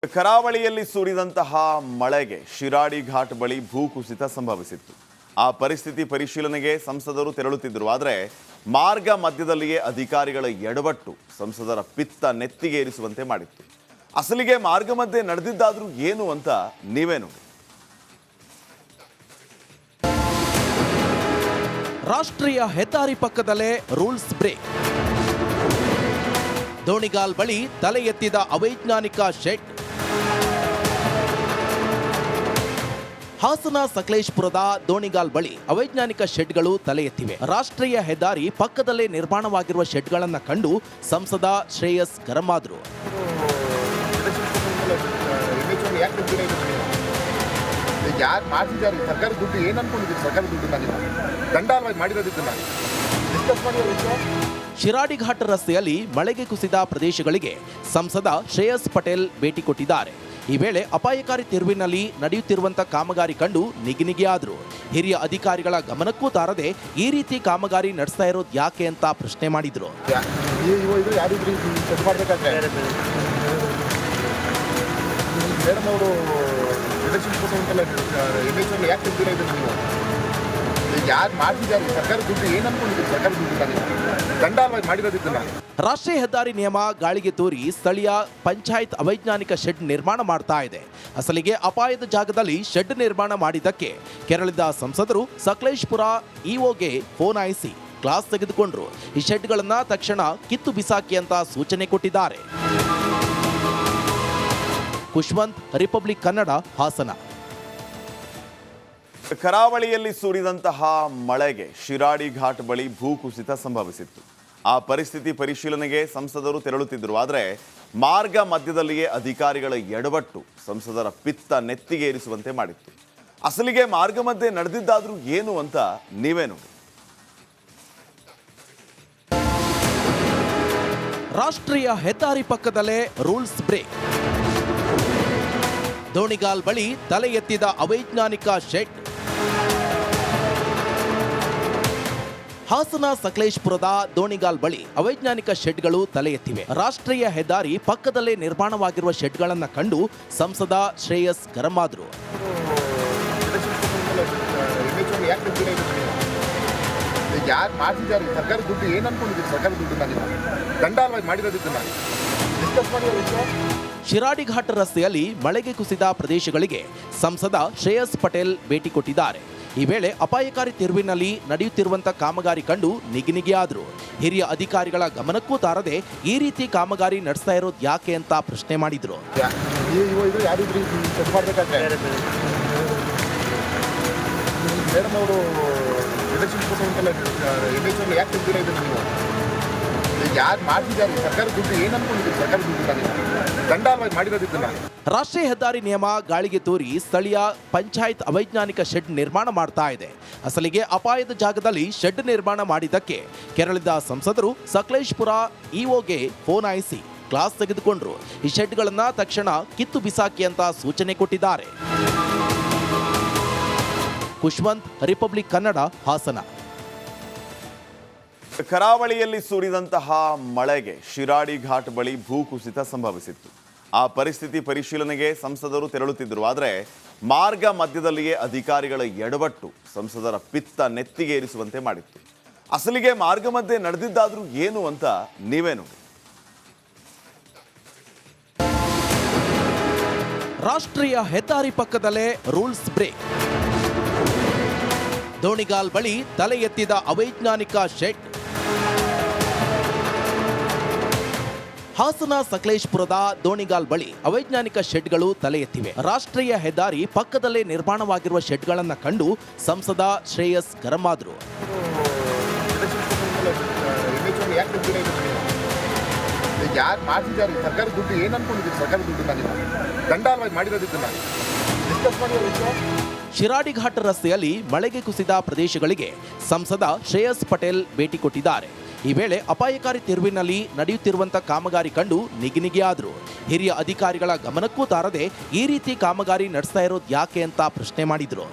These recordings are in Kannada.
ಕರಾವಳಿಯಲ್ಲಿ ಸುರಿದಂತಹ ಮಳೆಗೆ ಶಿರಾಡಿ ಘಾಟ್ ಬಳಿ ಭೂಕುಸಿತ ಸಂಭವಿಸಿತ್ತು. ಆ ಪರಿಸ್ಥಿತಿ ಪರಿಶೀಲನೆಗೆ ಸಂಸದರು ತೆರಳುತ್ತಿದ್ದರು. ಆದರೆ ಮಾರ್ಗ ಮಧ್ಯದಲ್ಲಿಯೇ ಅಧಿಕಾರಿಗಳ ಎಡವಟ್ಟು ಸಂಸದರ ಪಿತ್ತ ನೆತ್ತಿಗೇರಿಸುವಂತೆ ಮಾಡಿತ್ತು. ಅಸಲಿಗೆ ಮಾರ್ಗ ಮಧ್ಯೆ ನಡೆದಿದ್ದಾದ್ರೂ ಏನು ಅಂತ ನೀವೇ ನೋಡಿ. ರಾಷ್ಟ್ರೀಯ ಹೆದ್ದಾರಿ ಪಕ್ಕದಲ್ಲೇ ರೂಲ್ಸ್ ಬ್ರೇಕ್. ದೋಣಿಗಾಲ್ ಬಳಿ ತಲೆ ಎತ್ತಿದ ಅವೈಜ್ಞಾನಿಕ ಶೆಡ್. ಹಾಸನ ಸಕಲೇಶಪುರದ ದೋಣಿಗಾಲ್ ಬಳಿ ಅವೈಜ್ಞಾನಿಕ ಶೆಡ್ಗಳು ತಲೆ ಎತ್ತಿವೆ. ರಾಷ್ಟ್ರೀಯ ಹೆದ್ದಾರಿ ಪಕ್ಕದಲ್ಲೇ ನಿರ್ಮಾಣವಾಗಿರುವ ಶೆಡ್ಗಳನ್ನು ಕಂಡು ಸಂಸದ ಶ್ರೇಯಸ್ ಗರಂ ಆದರು. ಯಾರು ಮಾಡ್ತಿದ್ದಾರೆ ಸರ್ಕಾರ ದುಡ್ಡು ಏನು ಅನ್ಕೊಂಡಿದ್ದೀರಿ? ಸರ್ಕಾರ ದುಡ್ಡು ದಂಡಾಲವಾಗಿ ಮಾಡಿರೋದಿದ್ದನ್ನ ಡಿಸ್ಕಸ್ ಮಾಡಿ. ಶಿರಾಡಿ ಘಾಟ್ ರಸ್ತೆಯಲ್ಲಿ ಮಳೆಗೆ ಕುಸಿದ ಪ್ರದೇಶಗಳಿಗೆ ಸಂಸದ ಶ್ರೇಯಸ್ ಪಟೇಲ್ ಭೇಟಿ ಕೊಟ್ಟಿದ್ದಾರೆ. ಈ ವೇಳೆ ಅಪಾಯಕಾರಿ ತಿರುವಿನಲ್ಲಿ ನಡೆಯುತ್ತಿರುವಂತಹ ಕಾಮಗಾರಿ ಕಂಡು ನಿಗಿನಿಗಿಯಾದರು. ಹಿರಿಯ ಅಧಿಕಾರಿಗಳ ಗಮನಕ್ಕೂ ತಾರದೆ ಈ ರೀತಿ ಕಾಮಗಾರಿ ನಡೆಸ್ತಾ ಇರೋದು ಯಾಕೆ ಅಂತ ಪ್ರಶ್ನೆ ಮಾಡಿದ್ರು. ಮೇಡಮ್ ಅವರು ಎಲೆಕ್ಷನ್ ಕೊಟ್ಟಂತೆಲ್ಲ ಯಾಕೆ ತಿಂತೀರಾ ಇದನ್ನು ನೀವು? ಯಾರು ಮಾಡ್ತಿದ್ದಾರೆ ಸರ್ಕಾರ ದುಡ್ಡು ಏನು ಅನ್ಕೊಂಡಿದ್ದೀರಿ? ಸರ್ಕಾರ ದುಡ್ಡು ದಂಡಾಲವಾಗಿ ಮಾಡಿರೋದಿದ್ದನ್ನ. ರಾಷ್ಟ್ರೀಯ ಹೆದ್ದಾರಿ ನಿಯಮ ಗಾಳಿಗೆ ತೂರಿ ಸ್ಥಳೀಯ ಪಂಚಾಯತ್ ಅವೈಜ್ಞಾನಿಕ ಶೆಡ್ ನಿರ್ಮಾಣ ಮಾಡ್ತಾ ಇದೆ. ಅಸಲಿಗೆ ಅಪಾಯದ ಜಾಗದಲ್ಲಿ ಶೆಡ್ ನಿರ್ಮಾಣ ಮಾಡಿದ್ದಕ್ಕೆ ಕೆರಳಿದ ಸಂಸದರು ಸಕಲೇಶಪುರ ಇಒಗೆ ಫೋನ್ ಆಯಿಸಿ ಕ್ಲಾಸ್ ತೆಗೆದುಕೊಂಡ್ರು. ಈ ಶೆಡ್ಗಳನ್ನ ತಕ್ಷಣ ಕಿತ್ತು ಬಿಸಾಕಿ ಅಂತ ಸೂಚನೆ ಕೊಟ್ಟಿದ್ದಾರೆ. ಖುಷ್ವಂತ್, ರಿಪಬ್ಲಿಕ್ ಕನ್ನಡ, ಹಾಸನ. ಕರಾವಳಿಯಲ್ಲಿ ಸುರಿದಂತಹ ಮಳೆಗೆ ಶಿರಾಡಿ ಘಾಟ್ ಬಳಿ ಭೂಕುಸಿತ ಸಂಭವಿಸಿತ್ತು. ಆ ಪರಿಸ್ಥಿತಿ ಪರಿಶೀಲನೆಗೆ ಸಂಸದರು ತೆರಳುತ್ತಿದ್ದರು. ಆದರೆ ಮಾರ್ಗ ಮಧ್ಯದಲ್ಲಿಯೇ ಅಧಿಕಾರಿಗಳ ಎಡವಟ್ಟು ಸಂಸದರ ಪಿತ್ತ ನೆತ್ತಿಗೇರಿಸುವಂತೆ ಮಾಡಿತ್ತು. ಅಸಲಿಗೆ ಮಾರ್ಗ ಮಧ್ಯೆ ನಡೆದಿದ್ದಾದ್ರೂ ಏನು ಅಂತ ನೀವೇ ನೋಡಿ. ರಾಷ್ಟ್ರೀಯ ಹೆದ್ದಾರಿ ಪಕ್ಕದಲ್ಲೇ ರೂಲ್ಸ್ ಬ್ರೇಕ್. ದೋಣಿಗಾಲ್ ಬಳಿ ತಲೆ ಎತ್ತಿದ ಅವೈಜ್ಞಾನಿಕ ಶೆಡ್. ಹಾಸನ ಸಕಲೇಶಪುರದ ದೋಣಿಗಾಲ್ ಬಳಿ ಅವೈಜ್ಞಾನಿಕ ಶೆಡ್ಗಳು ತಲೆ ಎತ್ತಿವೆ. ರಾಷ್ಟ್ರೀಯ ಹೆದ್ದಾರಿ ಪಕ್ಕದಲ್ಲೇ ನಿರ್ಮಾಣವಾಗಿರುವ ಶೆಡ್ಗಳನ್ನು ಕಂಡು ಸಂಸದ ಶ್ರೇಯಸ್ ಗರಂ ಆದರು. ಯಾರು ಮಾಡ್ತಿದ್ದಾರೆ ಸರ್ಕಾರ ದುಡ್ಡು ಏನು ಅನ್ಕೊಂಡಿದ್ದೀರಿ? ಸರ್ಕಾರ ದುಡ್ಡು ದಂಡಾಲವಾಗಿ ಮಾಡಿರೋದಿದ್ದನ್ನ ಡಿಸ್ಕಸ್ ಮಾಡಿ. ಶಿರಾಡಿ ಘಾಟ್ ರಸ್ತೆಯಲ್ಲಿ ಮಳೆಗೆ ಕುಸಿದ ಪ್ರದೇಶಗಳಿಗೆ ಸಂಸದ ಶ್ರೇಯಸ್ ಪಟೇಲ್ ಭೇಟಿ ಕೊಟ್ಟಿದ್ದಾರೆ. ಈ ವೇಳೆ ಅಪಾಯಕಾರಿ ತಿರುವಿನಲ್ಲಿ ನಡೆಯುತ್ತಿರುವಂತಹ ಕಾಮಗಾರಿ ಕಂಡು ನಿಗಿನಿಗಿಯಾದರು. ಹಿರಿಯ ಅಧಿಕಾರಿಗಳ ಗಮನಕ್ಕೂ ತಾರದೆ ಈ ರೀತಿ ಕಾಮಗಾರಿ ನಡೆಸ್ತಾ ಇರೋದು ಯಾಕೆ ಅಂತ ಪ್ರಶ್ನೆ ಮಾಡಿದ್ರು. ಮೇಡಮ್ ಅವರು ಎಲೆಕ್ಷನ್ ಕೊಟ್ಟಂತೆಲ್ಲ ಯಾಕೆ ತಿಂತೀರಾ ಇದನ್ನು ನೀವು? ಯಾರು ಮಾಡ್ತಿದ್ದಾರೆ ಸರ್ಕಾರ ದುಡ್ಡು ಏನು ಅನ್ಕೊಂಡಿದ್ದೀರಿ? ಸರ್ಕಾರ ದುಡ್ಡು ದಂಡಾಲವಾಗಿ ಮಾಡಿರೋದಿದ್ದನ್ನ. ರಾಷ್ಟ್ರೀಯ ಹೆದ್ದಾರಿ ನಿಯಮ ಗಾಳಿಗೆ ತೂರಿ ಸ್ಥಳೀಯ ಪಂಚಾಯತ್ ಅವೈಜ್ಞಾನಿಕ ಶೆಡ್ ನಿರ್ಮಾಣ ಮಾಡ್ತಾ ಇದೆ. ಅಸಲಿಗೆ ಅಪಾಯದ ಜಾಗದಲ್ಲಿ ಶೆಡ್ ನಿರ್ಮಾಣ ಮಾಡಿದ್ದಕ್ಕೆ ಕೆರಳಿದ ಸಂಸದರು ಸಕಲೇಶಪುರ ಇಒಗೆ ಫೋನ್ ಆಯಿಸಿ ಕ್ಲಾಸ್ ತೆಗೆದುಕೊಂಡ್ರು. ಈ ಶೆಡ್ಗಳನ್ನ ತಕ್ಷಣ ಕಿತ್ತು ಬಿಸಾಕಿ ಅಂತ ಸೂಚನೆ ಕೊಟ್ಟಿದ್ದಾರೆ. ಖುಷ್ವಂತ್, ರಿಪಬ್ಲಿಕ್ ಕನ್ನಡ, ಹಾಸನ. ಕರಾವಳಿಯಲ್ಲಿ ಸುರಿದಂತಹ ಮಳೆಗೆ ಶಿರಾಡಿ ಘಾಟ್ ಬಳಿ ಭೂಕುಸಿತ ಸಂಭವಿಸಿತ್ತು. ಆ ಪರಿಸ್ಥಿತಿ ಪರಿಶೀಲನೆಗೆ ಸಂಸದರು ತೆರಳುತ್ತಿದ್ದರು. ಆದರೆ ಮಾರ್ಗ ಮಧ್ಯದಲ್ಲಿಯೇ ಅಧಿಕಾರಿಗಳ ಎಡವಟ್ಟು ಸಂಸದರ ಪಿತ್ತ ನೆತ್ತಿಗೇರಿಸುವಂತೆ ಮಾಡಿತ್ತು. ಅಸಲಿಗೆ ಮಾರ್ಗ ಮಧ್ಯೆ ನಡೆದಿದ್ದಾದ್ರೂ ಏನು ಅಂತ ನೀವೇ ನೋಡಿ. ರಾಷ್ಟ್ರೀಯ ಹೆದ್ದಾರಿ ಪಕ್ಕದಲ್ಲೇ ರೂಲ್ಸ್ ಬ್ರೇಕ್. ದೋಣಿಗಾಲ್ ಬಳಿ ತಲೆ ಎತ್ತಿದ ಅವೈಜ್ಞಾನಿಕ ಶೆಡ್. ಹಾಸನ ಸಕಲೇಶಪುರದ ದೋಣಿಗಾಲ್ ಬಳಿ ಅವೈಜ್ಞಾನಿಕ ಶೆಡ್ಗಳು ತಲೆ ಎತ್ತಿವೆ. ರಾಷ್ಟ್ರೀಯ ಹೆದ್ದಾರಿ ಪಕ್ಕದಲ್ಲೇ ನಿರ್ಮಾಣವಾಗಿರುವ ಶೆಡ್ಗಳನ್ನು ಕಂಡು ಸಂಸದ ಶ್ರೇಯಸ್ ಗರಂ ಆದರು. ಯಾರು ಮಾಡ್ತಿದ್ದಾರೆ ಸರ್ಕಾರ ದುಡ್ಡು ಏನು ಅನ್ಕೊಂಡಿದ್ದೀರಿ? ಸರ್ಕಾರ ದುಡ್ಡು ದಂಡಾಲವಾಗಿ ಮಾಡಿರೋದಿದ್ದನ್ನ ಡಿಸ್ಕಸ್ ಮಾಡಿ. ಶಿರಾಡಿ ಘಾಟ್ ರಸ್ತೆಯಲ್ಲಿ ಮಳೆಗೆ ಕುಸಿದ ಪ್ರದೇಶಗಳಿಗೆ ಸಂಸದ ಶ್ರೇಯಸ್ ಪಟೇಲ್ ಭೇಟಿ ಕೊಟ್ಟಿದ್ದಾರೆ. ಈ ವೇಳೆ ಅಪಾಯಕಾರಿ ತಿರುವಿನಲ್ಲಿ ನಡೆಯುತ್ತಿರುವಂತಹ ಕಾಮಗಾರಿ ಕಂಡು ನಿಗಿನಿಗಿಯಾದರು. ಹಿರಿಯ ಅಧಿಕಾರಿಗಳ ಗಮನಕ್ಕೂ ತಾರದೆ ಈ ರೀತಿ ಕಾಮಗಾರಿ ನಡೆಸ್ತಾ ಇರೋದು ಯಾಕೆ ಅಂತ ಪ್ರಶ್ನೆ ಮಾಡಿದ್ರು.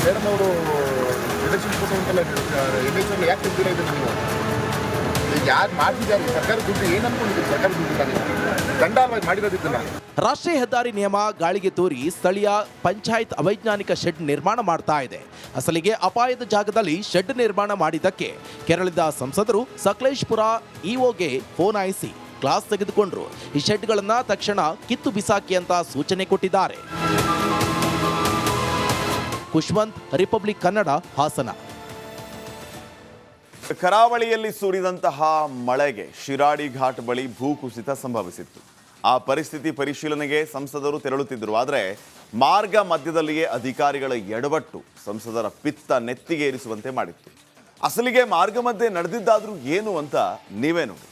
ಮೇಡಮ್ ಅವರು ಎಲೆಕ್ಷನ್ ಕೊಟ್ಟಂತೆಲ್ಲ ಯಾಕೆ ತಿಂತೀರಾ ಇದನ್ನು ನೀವು? ಯಾರು ಮಾಡ್ತಿದ್ದಾರೆ ಸರ್ಕಾರ ದುಡ್ಡು ಏನು ಅನ್ಕೊಂಡಿದ್ದೀರಿ ಸರ್ಕಾರ ದುಡ್ಡು ದಂಡ ಅಲ್ವಾ ಮಾಡಿರೋದಿದ್ದನ್ನ. ರಾಷ್ಟ್ರೀಯ ಹೆದ್ದಾರಿ ನಿಯಮ ಗಾಳಿಗೆ ತೂರಿ ಸ್ಥಳೀಯ ಪಂಚಾಯತ್ ಅವೈಜ್ಞಾನಿಕ ಶೆಡ್ ನಿರ್ಮಾಣ ಮಾಡ್ತಾ ಇದೆ. ಅಸಲಿಗೆ ಅಪಾಯದ ಜಾಗದಲ್ಲಿ ಶೆಡ್ ನಿರ್ಮಾಣ ಮಾಡಿದ್ದಕ್ಕೆ ಕೆರಳಿದ ಸಂಸದರು ಸಕಲೇಶ್ಪುರ ಇಒಗೆ ಫೋನ್ ಹಾಯಿಸಿ ಕ್ಲಾಸ್ ತೆಗೆದುಕೊಂಡ್ರು. ಈ ಶೆಡ್ಗಳನ್ನ ತಕ್ಷಣ ಕಿತ್ತು ಬಿಸಾಕಿ ಅಂತ ಸೂಚನೆ ಕೊಟ್ಟಿದ್ದಾರೆ. ಖುಷ್ವಂತ್, ರಿಪಬ್ಲಿಕ್ ಕನ್ನಡ, ಹಾಸನ. ಕರಾವಳಿಯಲ್ಲಿ ಸುರಿದಂತಹ ಮಳೆಗೆ ಶಿರಾಡಿ ಘಾಟ್ ಬಳಿ ಭೂಕುಸಿತ ಸಂಭವಿಸಿತ್ತು. ಆ ಪರಿಸ್ಥಿತಿ ಪರಿಶೀಲನೆಗೆ ಸಂಸದರು ತೆರಳುತ್ತಿದ್ದರು. ಆದರೆ ಮಾರ್ಗ ಮಧ್ಯದಲ್ಲಿಯೇ ಅಧಿಕಾರಿಗಳ ಎಡವಟ್ಟು ಸಂಸದರ ಪಿತ್ತ ನೆತ್ತಿಗೇರಿಸುವಂತೆ ಮಾಡಿತ್ತು. ಅಸಲಿಗೆ ಮಾರ್ಗ ಮಧ್ಯೆ ನಡೆದಿದ್ದಾದ್ರೂ ಏನು ಅಂತ ನೀವೇ ನೋಡಿ.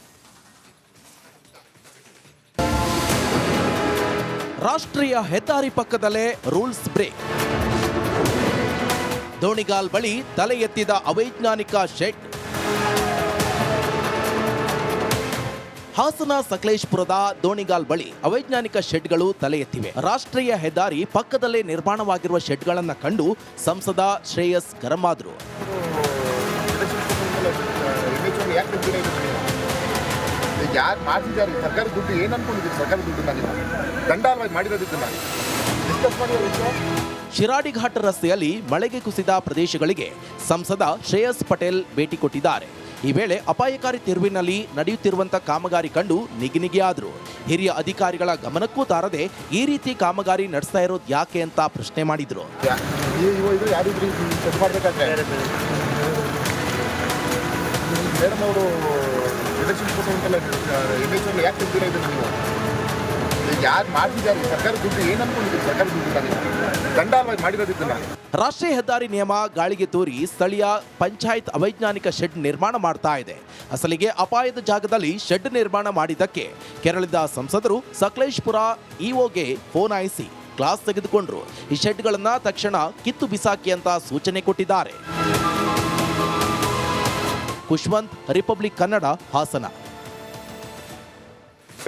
ರಾಷ್ಟ್ರೀಯ ಹೆದ್ದಾರಿ ಪಕ್ಕದಲ್ಲೇ ರೂಲ್ಸ್ ಬ್ರೇಕ್. ದೋಣಿಗಾಲ್ ಬಳಿ ತಲೆ ಎತ್ತಿದ ಅವೈಜ್ಞಾನಿಕ ಶೆಡ್. ಹಾಸನ ಸಕಲೇಶ್ಪುರದ ದೋಣಿಗಾಲ್ ಬಳಿ ಅವೈಜ್ಞಾನಿಕ ಶೆಡ್ಗಳು ತಲೆ ಎತ್ತಿವೆ. ರಾಷ್ಟ್ರೀಯ ಹೆದ್ದಾರಿ ಪಕ್ಕದಲ್ಲೇ ನಿರ್ಮಾಣವಾಗಿರುವ ಶೆಡ್ಗಳನ್ನು ಕಂಡು ಸಂಸದ ಶ್ರೇಯಸ್ ಗರಂ ಆದ್ರು. ಯಾರು ಮಾಡ್ತಿದ್ದಾರೆ ಸರ್ಕಾರ ದುಡ್ಡು ಏನು ಅನ್ಕೊಂಡಿದ್ದೀರಿ ಸರ್ಕಾರ ದುಡ್ಡು ದಂಡ ಅಲ್ವಾ ಮಾಡಿರೋದಿದ್ದನ್ನ. ಶಿರಾಡಿ ಘಾಟ್ ರಸ್ತೆಯಲ್ಲಿ ಮಳೆಗೆ ಕುಸಿದ ಪ್ರದೇಶಗಳಿಗೆ ಸಂಸದ ಶ್ರೇಯಸ್ ಪಟೇಲ್ ಭೇಟಿ ಕೊಟ್ಟಿದ್ದಾರೆ. ಈ ವೇಳೆ ಅಪಾಯಕಾರಿ ತಿರುವಿನಲ್ಲಿ ನಡೆಯುತ್ತಿರುವಂತಹ ಕಾಮಗಾರಿ ಕಂಡು ನಿಗಿನಿಗಿಯಾದರು. ಹಿರಿಯ ಅಧಿಕಾರಿಗಳ ಗಮನಕ್ಕೂ ತಾರದೆ ಈ ರೀತಿ ಕಾಮಗಾರಿ ನಡೆಸ್ತಾ ಇರೋದು ಯಾಕೆ ಅಂತ ಪ್ರಶ್ನೆ ಮಾಡಿದ್ರು. ಮೇಡಮ್ ಅವರು ಎಲೆಕ್ಷನ್ ಫೋಟೋ ಉಂಟಲ್ಲ ಎಲೆಕ್ಷನ್ ಯಾಕೆ ತೆಗ್ದಿರ ಇದು ನೀವು ಯಾರು ಮಾಡ್ತಿದ್ದಾರೆ ಸರ್ಕಾರ ದುಡ್ಡು ಏನು ಅನ್ಕೊಂಡಿದ್ದೀರಿ ಸರ್ಕಾರ ದುಡ್ಡು ದಂಡ ಅಲ್ವಾ ಮಾಡಿರೋದಿದ್ದನ್ನ. ರಾಷ್ಟ್ರೀಯ ಹೆದ್ದಾರಿ ನಿಯಮ ಗಾಳಿಗೆ ತೂರಿ ಸ್ಥಳೀಯ ಪಂಚಾಯತ್ ಅವೈಜ್ಞಾನಿಕ ಶೆಡ್ ನಿರ್ಮಾಣ ಮಾಡ್ತಾ ಇದೆ. ಅಸಲಿಗೆ ಅಪಾಯದ ಜಾಗದಲ್ಲಿ ಶೆಡ್ ನಿರ್ಮಾಣ ಮಾಡಿದ್ದಕ್ಕೆ ಕೆರಳಿದ ಸಂಸದರು ಸಕಲೇಶ್ಪುರ ಇಒಗೆ ಫೋನ್ ಹಾಯಿಸಿ ಕ್ಲಾಸ್ ತೆಗೆದುಕೊಂಡ್ರು. ಈ ಶೆಡ್ಗಳನ್ನ ತಕ್ಷಣ ಕಿತ್ತು ಬಿಸಾಕಿ ಅಂತ ಸೂಚನೆ ಕೊಟ್ಟಿದ್ದಾರೆ. ಖುಷ್ವಂತ್, ರಿಪಬ್ಲಿಕ್ ಕನ್ನಡ, ಹಾಸನ.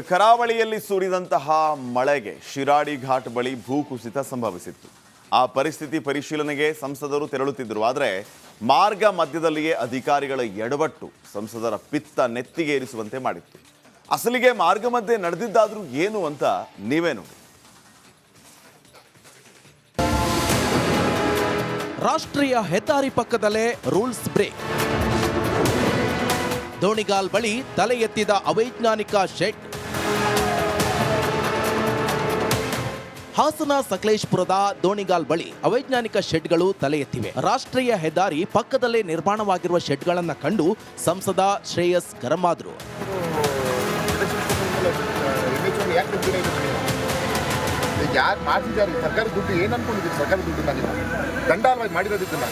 ಕರಾವಳಿಯಲ್ಲಿ ಸುರಿದಂತಹ ಮಳೆಗೆ ಶಿರಾಡಿ ಘಾಟ್ ಬಳಿ ಭೂಕುಸಿತ ಸಂಭವಿಸಿತ್ತು. ಆ ಪರಿಸ್ಥಿತಿ ಪರಿಶೀಲನೆಗೆ ಸಂಸದರು ತೆರಳುತ್ತಿದ್ದರು. ಆದರೆ ಮಾರ್ಗ ಮಧ್ಯದಲ್ಲಿಯೇ ಅಧಿಕಾರಿಗಳ ಎಡವಟ್ಟು ಸಂಸದರ ಪಿತ್ತ ನೆತ್ತಿಗೇರಿಸುವಂತೆ ಮಾಡಿತ್ತು. ಅಸಲಿಗೆ ಮಾರ್ಗ ಮಧ್ಯೆ ನಡೆದಿದ್ದಾದ್ರೂ ಏನು ಅಂತ ನೀವೇ ನೋಡಿ. ರಾಷ್ಟ್ರೀಯ ಹೆದ್ದಾರಿ ಪಕ್ಕದಲ್ಲೇ ರೂಲ್ಸ್ ಬ್ರೇಕ್. ದೋಣಿಗಾಲ್ ಬಳಿ ತಲೆ ಎತ್ತಿದ ಅವೈಜ್ಞಾನಿಕ ಶೆಡ್. ಹಾಸನ ಸಕಲೇಶ್ಪುರದ ದೋಣಿಗಾಲ್ ಬಳಿ ಅವೈಜ್ಞಾನಿಕ ಶೆಡ್ಗಳು ತಲೆ ಎತ್ತಿವೆ. ರಾಷ್ಟ್ರೀಯ ಹೆದ್ದಾರಿ ಪಕ್ಕದಲ್ಲೇ ನಿರ್ಮಾಣವಾಗಿರುವ ಶೆಡ್ಗಳನ್ನು ಕಂಡು ಸಂಸದ ಶ್ರೇಯಸ್ ಗರಂ ಆದ್ರು. ಯಾರು ಮಾಡ್ತಿದ್ದಾರೆ ಸರ್ಕಾರ ದುಡ್ಡು ಏನು ಅನ್ಕೊಂಡಿದ್ದೀರಿ ಸರ್ಕಾರ ದುಡ್ಡು ದಂಡ ಅಲ್ವಾ ಮಾಡಿರೋದಿದ್ದನ್ನ.